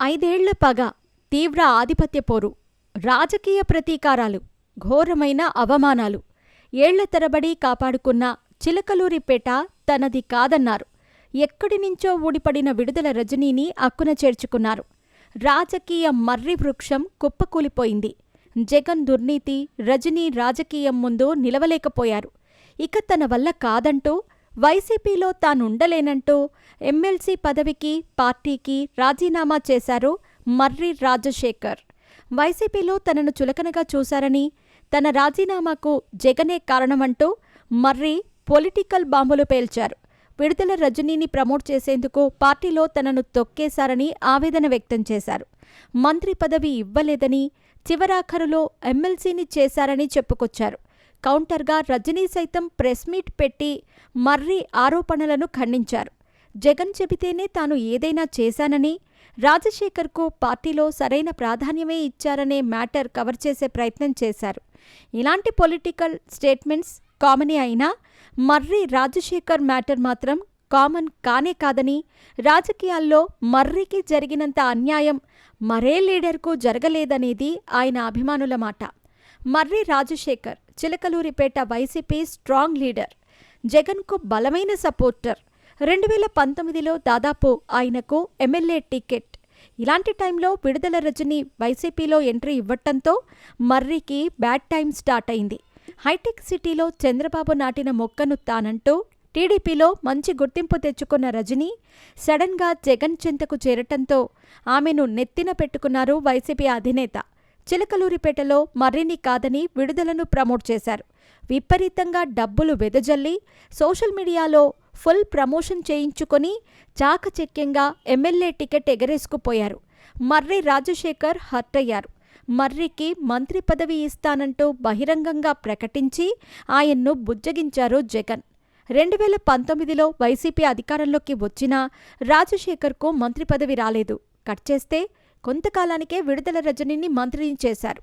ఐదేళ్ల పగ, తీవ్ర ఆధిపత్య పోరు, రాజకీయ ప్రతీకారాలు, ఘోరమైన అవమానాలు. ఏళ్ల తరబడి కాపాడుకున్న చిలకలూరిపేట తనది కాదన్నారు. ఎక్కడినుంచో ఊడిపడిన విడుదల రజనీని అక్కున చేర్చుకున్నారు. రాజకీయ మర్రి వృక్షం కుప్పకూలిపోయింది. జగన్ దుర్నీతి, రజనీ రాజకీయం ముందు నిలవలేకపోయారు. ఇక తన వల్ల కాదంటూ, వైసీపీలో తానుండలేనంటూ ఎమ్మెల్సీ పదవికి, పార్టీకి రాజీనామా చేశారు మర్రి రాజశేఖర్. వైసీపీలో తనను చులకనగా చూశారని, తన రాజీనామాకు జగనే కారణమంటూ మర్రి పొలిటికల్ బాంబులు పేల్చారు. విడుదల రజనీని ప్రమోట్ చేసేందుకు పార్టీలో తనను తొక్కేశారని ఆవేదన వ్యక్తం చేశారు. మంత్రి పదవి ఇవ్వలేదని, చివరాఖరులో ఎమ్మెల్సీని చేశారని చెప్పుకొచ్చారు. కౌంటర్గా రజనీ సైతం ప్రెస్ మీట్ పెట్టి మర్రి ఆరోపణలను ఖండించారు. జగన్ చెబితేనే తాను ఏదైనా చేశానని, రాజశేఖర్కు పార్టీలో సరైన ప్రాధాన్యమే ఇచ్చారనే మ్యాటర్ కవర్ చేసే ప్రయత్నం చేశారు. ఇలాంటి పొలిటికల్ స్టేట్మెంట్స్ కామనే అయినా మర్రి రాజశేఖర్ మ్యాటర్ మాత్రం కామన్ కానే కాదని, రాజకీయాల్లో మర్రికి జరిగినంత అన్యాయం మరే లీడర్కు జరగలేదనేది ఆయన అభిమానుల మాట. మర్రి రాజశేఖర్ చిలకలూరిపేట వైసీపీ స్ట్రాంగ్ లీడర్, జగన్కు బలమైన సపోర్టర్. 2019లో దాదాపు ఆయనకు ఎమ్మెల్యే టికెట్. ఇలాంటి టైంలో విడుదల రజనీ వైసీపీలో ఎంట్రీ ఇవ్వటంతో మర్రికి బ్యాడ్ టైం స్టార్ట్ అయింది. హైటెక్ సిటీలో చంద్రబాబు నాటిన మొక్కను తానంటూ టీడీపీలో మంచి గుర్తింపు తెచ్చుకున్న రజనీ సడన్గా జగన్ చెంతకు చేరటంతో ఆమెను నెత్తిన పెట్టుకున్నారు వైసీపీ అధినేత. చిలకలూరిపేటలో మర్రిని కాదని విడుదలను ప్రమోట్ చేశారు. విపరీతంగా డబ్బులు వెదజల్లి సోషల్ మీడియాలో ఫుల్ ప్రమోషన్ చేయించుకొని చాకచక్యంగా ఎమ్మెల్యే టికెట్ ఎగరేసుకుపోయారు. మర్రి రాజశేఖర్ హర్ట్ అయ్యారు. మర్రికి మంత్రి పదవి ఇస్తానంటూ బహిరంగంగా ప్రకటించి ఆయన్ను బుజ్జగించారు జగన్. 2019లో వైసీపీ అధికారంలోకి వచ్చినా రాజశేఖర్కు మంత్రి పదవి రాలేదు. కట్ చేస్తే కొంతకాలానికే విడుదల రజనీని మంత్రిని చేశారు.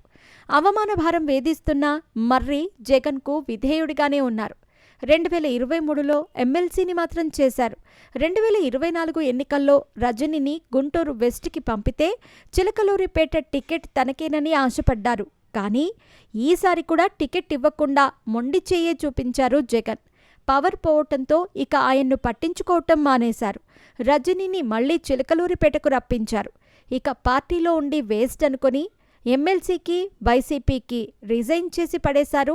అవమాన భారం వేధిస్తున్న మర్రి జగన్కు విధేయుడిగానే ఉన్నారు. 2023లో ఎమ్మెల్సీని మాత్రం చేశారు. 2024 ఎన్నికల్లో రజనీని గుంటూరు వెస్ట్కి పంపితే చిలకలూరిపేట టికెట్ తనకేనని ఆశపడ్డారు. కానీ ఈసారి కూడా టికెట్ ఇవ్వకుండా మొండి చెయ్యే చూపించారు జగన్. పవర్ పోవటంతో ఇక ఆయన్ను పట్టించుకోవటం మానేశారు. రజనీని మళ్లీ చిలకలూరిపేటకు రప్పించారు. ఇక పార్టీలో ఉండి వేస్ట్ అనుకుని ఎమ్మెల్సీకి, వైసీపీకి రిజైన్ చేసి పడేశారు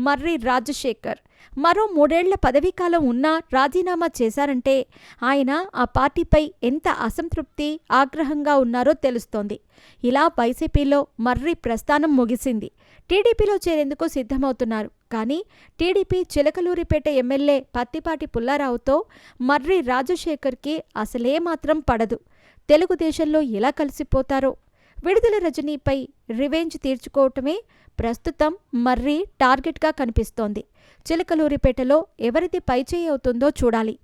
మర్రి రాజశేఖర్. మరో 3 ఏళ్ల పదవీకాలం ఉన్నా రాజీనామా చేశారంటే ఆయన ఆ పార్టీపై ఎంత అసంతృప్తి, ఆగ్రహంగా ఉన్నారో తెలుస్తోంది. ఇలా వైసీపీలో మర్రి ప్రస్థానం ముగిసింది. టీడీపీలో చేరేందుకు సిద్ధమవుతున్నారు. కానీ టీడీపీ చిలకలూరిపేట ఎమ్మెల్యే పత్తిపాటి పుల్లారావుతో మర్రి రాజశేఖర్కి అసలేమాత్రం పడదు. తెలుగుదేశంలో ఎలా కలిసిపోతారో. విడుదల రజనీపై రివెంజ్ తీర్చుకోవటమే ప్రస్తుతం మర్రి టార్గెట్గా కనిపిస్తోంది. చిలకలూరిపేటలో ఎవరిది పైచేయి అవుతుందో చూడాలి.